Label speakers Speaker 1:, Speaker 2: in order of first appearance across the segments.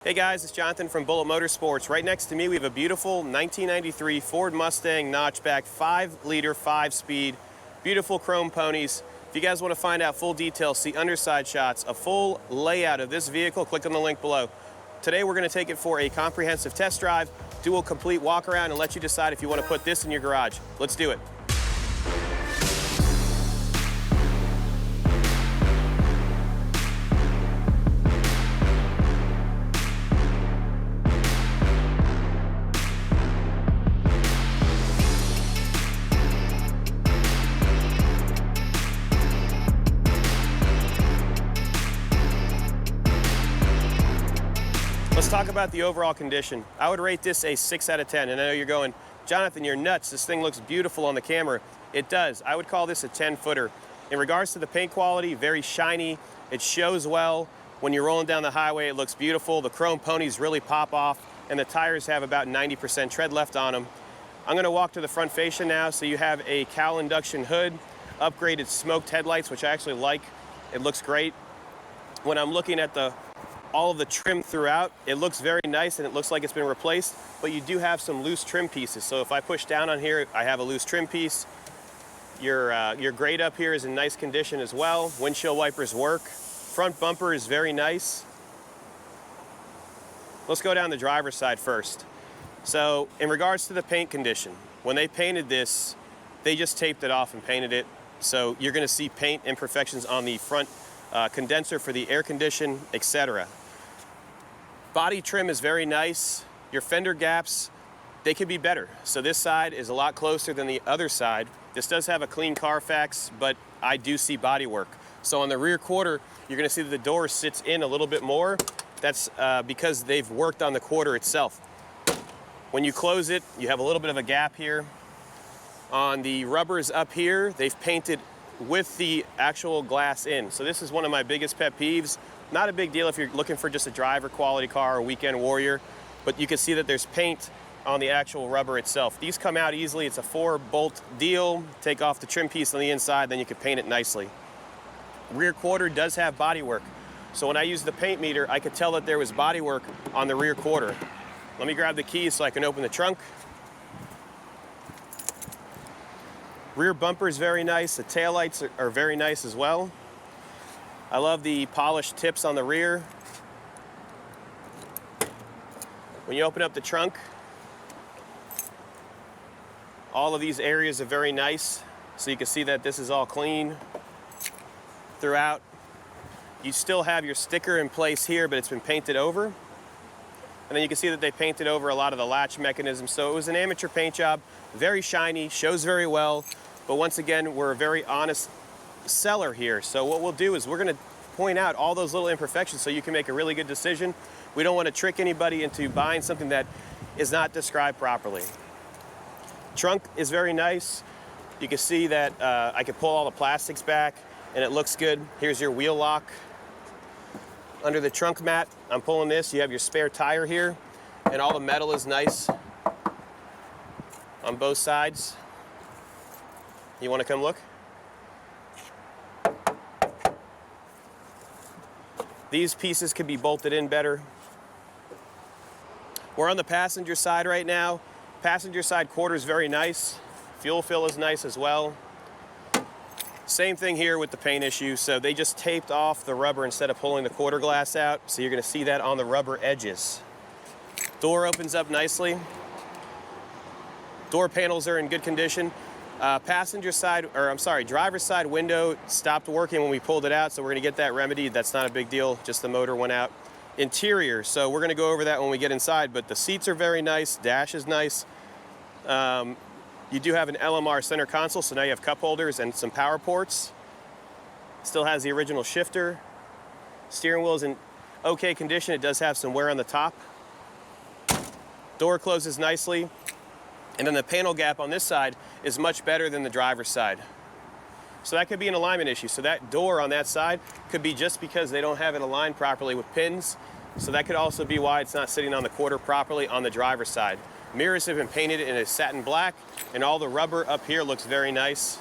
Speaker 1: Hey guys, it's Jonathan from Bullet Motorsports. Right next to me we have a beautiful 1993 Ford Mustang notchback 5-liter 5-speed, beautiful chrome ponies. If you guys want to find out full details, see underside shots, a full layout of this vehicle, click on the link below. Today we're going to take it for a comprehensive test drive, do a complete walk around and let you decide if you want to put this in your garage. Let's do it. Let's talk about the overall condition. I would rate this a 6 out of 10. And I know you're going, Jonathan, you're nuts. This thing looks beautiful on the camera. It does. I would call this a 10-footer. In regards to the paint quality, very shiny. It shows well. When you're rolling down the highway, it looks beautiful. The chrome ponies really pop off, and the tires have about 90% tread left on them. I'm going to walk to the front fascia now. So you have a cowl induction hood, upgraded smoked headlights, which I actually like. It looks great. When I'm looking at all of the trim throughout, it looks very nice and it looks like it's been replaced, but you do have some loose trim pieces. So if I push down on here, I have a loose trim piece. Your grate up here is in nice condition as well. Windshield wipers work. Front bumper is very nice. Let's go down the driver's side first. So in regards to the paint condition, when they painted this, they just taped it off and painted it. So you're gonna see paint imperfections on the front condenser for the air condition, etc. Body trim is very nice. Your fender gaps, they could be better. So this side is a lot closer than the other side. This does have a clean Carfax, but I do see body work. So on the rear quarter, you're gonna see that the door sits in a little bit more. That's because they've worked on the quarter itself. When you close it, you have a little bit of a gap here. On the rubbers up here, they've painted with the actual glass in. So this is one of my biggest pet peeves. Not a big deal if you're looking for just a driver quality car or weekend warrior, but you can see that there's paint on the actual rubber itself. These come out easily. It's a 4-bolt deal. Take off the trim piece on the inside, then you can paint it nicely. Rear quarter does have body work. So when I used the paint meter, I could tell that there was body work on the rear quarter. Let me grab the keys so I can open the trunk. Rear bumper is very nice. The taillights are very nice as well. I love the polished tips on the rear. When you open up the trunk, all of these areas are very nice. So you can see that this is all clean throughout. You still have your sticker in place here, but it's been painted over. And then you can see that they painted over a lot of the latch mechanisms. So it was an amateur paint job, very shiny, shows very well. But once again, we're a very honest seller here. So what we'll do is we're gonna point out all those little imperfections so you can make a really good decision. We don't want to trick anybody into buying something that is not described properly. Trunk is very nice. You can see that I can pull all the plastics back and it looks good. Here's your wheel lock. Under the trunk mat, I'm pulling this. You have your spare tire here and all the metal is nice on both sides. You want to come look? These pieces could be bolted in better. We're on the passenger side right now. Passenger side quarter is very nice. Fuel fill is nice as well. Same thing here with the paint issue. So they just taped off the rubber instead of pulling the quarter glass out. So you're gonna see that on the rubber edges. Door opens up nicely. Door panels are in good condition. Driver's side window stopped working when we pulled it out, so we're gonna get that remedied. That's not a big deal, just the motor went out. Interior, so we're gonna go over that when we get inside, but the seats are very nice, dash is nice. You do have an LMR center console, so now you have cup holders and some power ports. Still has the original shifter. Steering wheel is in okay condition. It does have some wear on the top. Door closes nicely. And then the panel gap on this side is much better than the driver's side. So that could be an alignment issue. So that door on that side could be just because they don't have it aligned properly with pins. So that could also be why it's not sitting on the quarter properly on the driver's side. Mirrors have been painted in a satin black, and all the rubber up here looks very nice.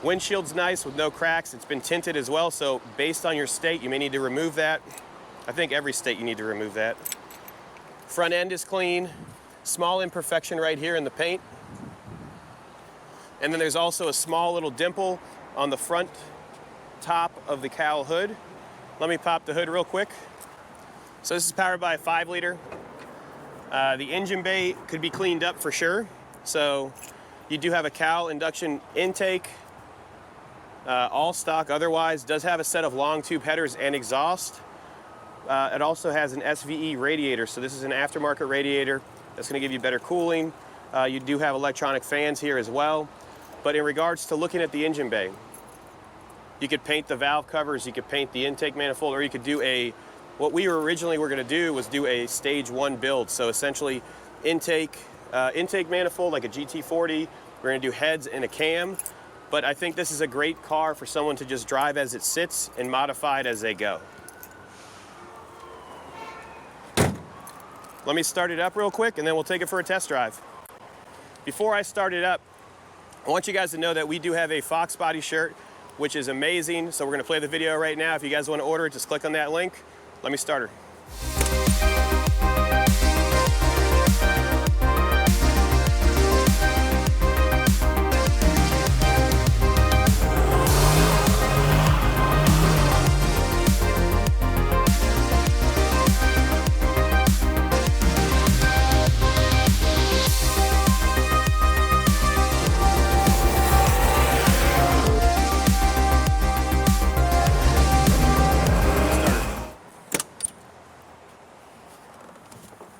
Speaker 1: Windshield's nice with no cracks. It's been tinted as well, so based on your state, you may need to remove that. I think every state you need to remove that. Front end is clean. Small imperfection right here in the paint. And then there's also a small little dimple on the front top of the cowl hood. Let me pop the hood real quick. So this is powered by a 5-liter. The engine bay could be cleaned up for sure. So you do have a cowl induction intake, all stock otherwise. Does have a set of long tube headers and exhaust. It also has an SVE radiator. So this is an aftermarket radiator that's going to give you better cooling. You do have electronic fans here as well. But in regards to looking at the engine bay, you could paint the valve covers, you could paint the intake manifold, or you could do what we originally were going to do was do a stage 1 build. So essentially intake manifold like a GT40. We're going to do heads and a cam. But I think this is a great car for someone to just drive as it sits and modify it as they go. Let me start it up real quick and then we'll take it for a test drive. Before I start it up, I want you guys to know that we do have a Fox Body shirt, which is amazing. So we're going to play the video right now. If you guys want to order it, just click on that link. Let me start her.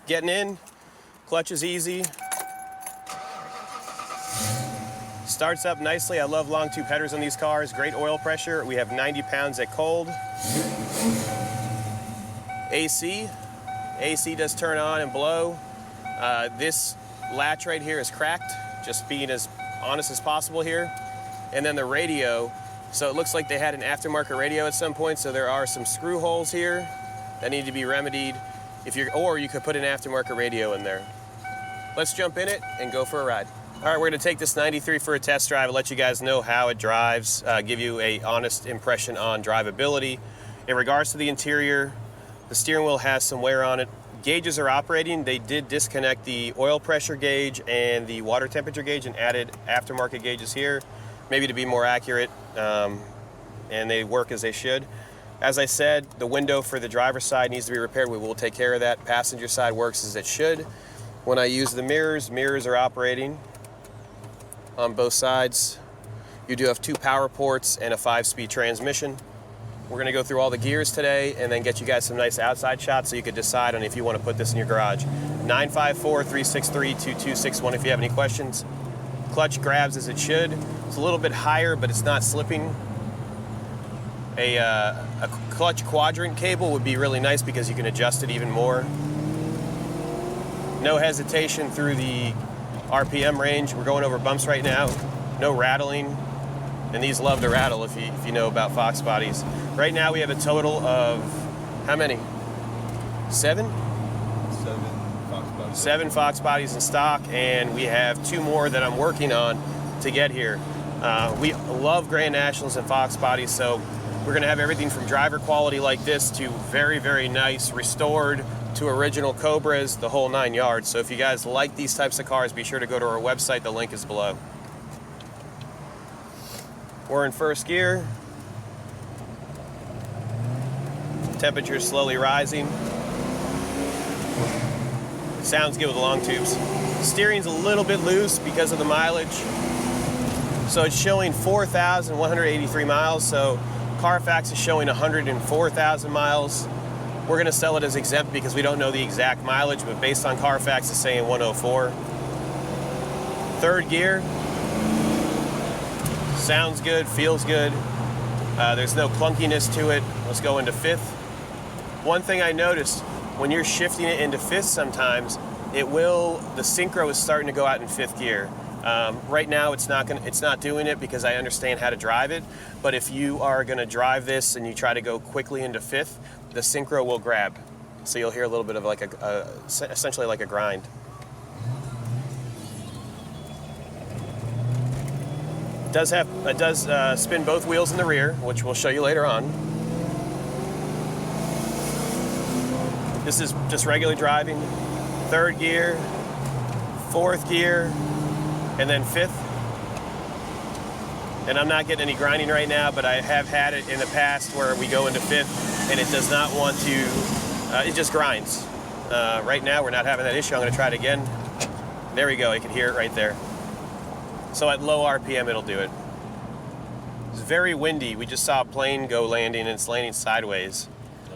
Speaker 1: Getting in, clutch is easy. Starts up nicely. I love long tube headers on these cars. Great oil pressure. We have 90 pounds at cold. AC does turn on and blow. This latch right here is cracked, just being as honest as possible here. And then the radio, so it looks like they had an aftermarket radio at some point, so there are some screw holes here that need to be remedied. Or you could put an aftermarket radio in there. Let's jump in it and go for a ride. All right, we're gonna take this 93 for a test drive and let you guys know how it drives, give you an honest impression on drivability. In regards to the interior, the steering wheel has some wear on it. Gauges are operating. They did disconnect the oil pressure gauge and the water temperature gauge and added aftermarket gauges here, maybe to be more accurate, and they work as they should. As I said, the window for the driver's side needs to be repaired. We will take care of that. Passenger side works as it should. When I use the mirrors are operating on both sides. You do have 2 power ports and a 5-speed transmission. We're gonna go through all the gears today and then get you guys some nice outside shots so you can decide on if you wanna put this in your garage. 954-363-2261 if you have any questions. Clutch grabs as it should. It's a little bit higher, but it's not slipping. A clutch quadrant cable would be really nice because you can adjust it even more. No hesitation through the RPM range. We're going over bumps right now. No rattling, and these love to rattle if you know about Fox bodies. Right now we have a total of, how many? 7? 7 Fox bodies in stock, and we have 2 more that I'm working on to get here. We love Grand Nationals and Fox bodies, so we're gonna have everything from driver quality like this to very, very nice restored to original Cobras, the whole 9 yards. So if you guys like these types of cars, be sure to go to our website. The link is below. We're in first gear. Temperature is slowly rising. Sounds good with the long tubes. Steering's a little bit loose because of the mileage. So it's showing 4,183 miles. So Carfax is showing 104,000 miles. We're gonna sell it as exempt because we don't know the exact mileage, but based on Carfax, it's saying 104. Third gear. Sounds good, feels good. There's no clunkiness to it. Let's go into fifth. One thing I noticed, when you're shifting it into fifth sometimes, the synchro is starting to go out in fifth gear. Right now it's not doing it because I understand how to drive it, but if you are gonna drive this and you try to go quickly into fifth, the synchro will grab. So you'll hear a little bit of like essentially like a grind. It does spin both wheels in the rear, which we'll show you later on. This is just regular driving. third gear, fourth gear, and then fifth. And I'm not getting any grinding right now, but I have had it in the past where we go into fifth and it does not want to, it just grinds. Right now we're not having that issue. I'm gonna try it again. There we go, you can hear it right there. So at low RPM it'll do it. It's very windy. We just saw a plane go landing and it's landing sideways.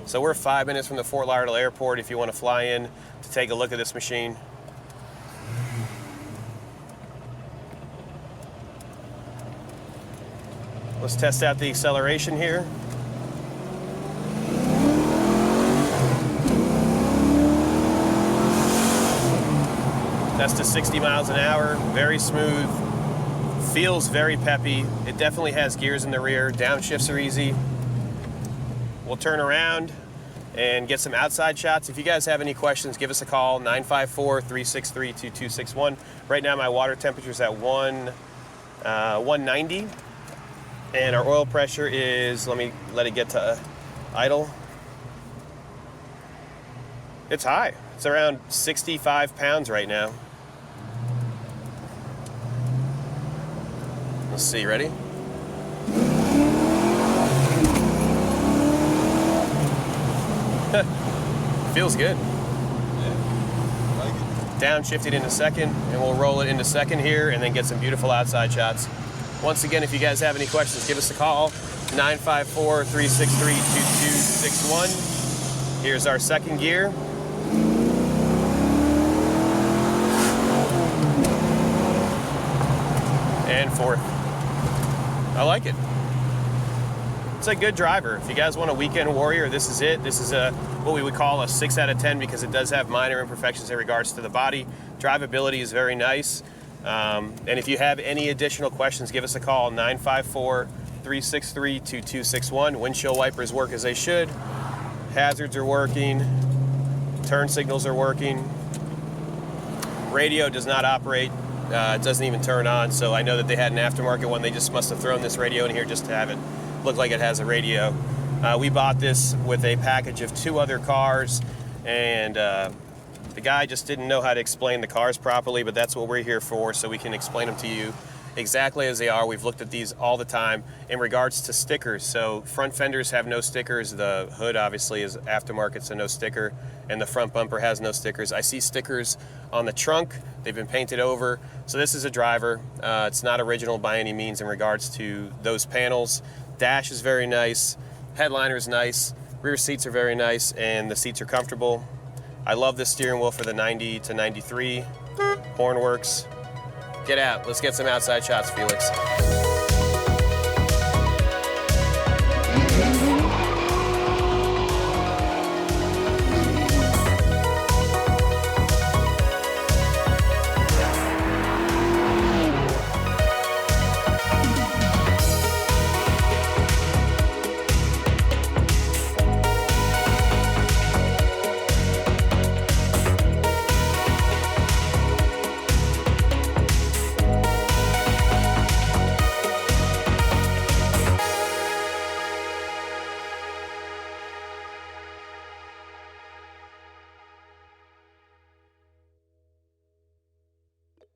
Speaker 1: So we're 5 minutes from the Fort Lauderdale airport if you want to fly in to take a look at this machine. Let's test out the acceleration here. That's to 60 miles an hour, very smooth, feels very peppy. It definitely has gears in the rear, downshifts are easy. We'll turn around and get some outside shots. If you guys have any questions, give us a call, 954-363-2261. Right now my water temperature is at 190. And our oil pressure is, let me let it get to idle. It's high. It's around 65 pounds right now. Let's see, ready? Feels good.
Speaker 2: Yeah, I like it.
Speaker 1: Downshifted into second, and we'll roll it into second here and then get some beautiful outside shots. Once again, if you guys have any questions, give us a call, 954-363-2261. Here's our second gear. And fourth. I like it. It's a good driver. If you guys want a weekend warrior, this is it. This is what we would call a 6 out of 10 because it does have minor imperfections in regards to the body. Drivability is very nice. And if you have any additional questions, give us a call, 954-363-2261. Windshield wipers work as they should. Hazards are working. Turn signals are working. Radio does not operate. It doesn't even turn on, so I know that they had an aftermarket one. They just must have thrown this radio in here just to have it look like it has a radio. We bought this with a package of 2 other cars, and the guy just didn't know how to explain the cars properly, but that's what we're here for, so we can explain them to you exactly as they are. We've looked at these all the time in regards to stickers. So front fenders have no stickers. The hood obviously is aftermarket, so no sticker, and the front bumper has no stickers. I see stickers on the trunk. They've been painted over. So this is a driver. It's not original by any means in regards to those panels. Dash is very nice. Headliner is nice. Rear seats are very nice, and the seats are comfortable. I love this steering wheel for the 90 to 93. Horn works. Get out. Let's get some outside shots, Felix.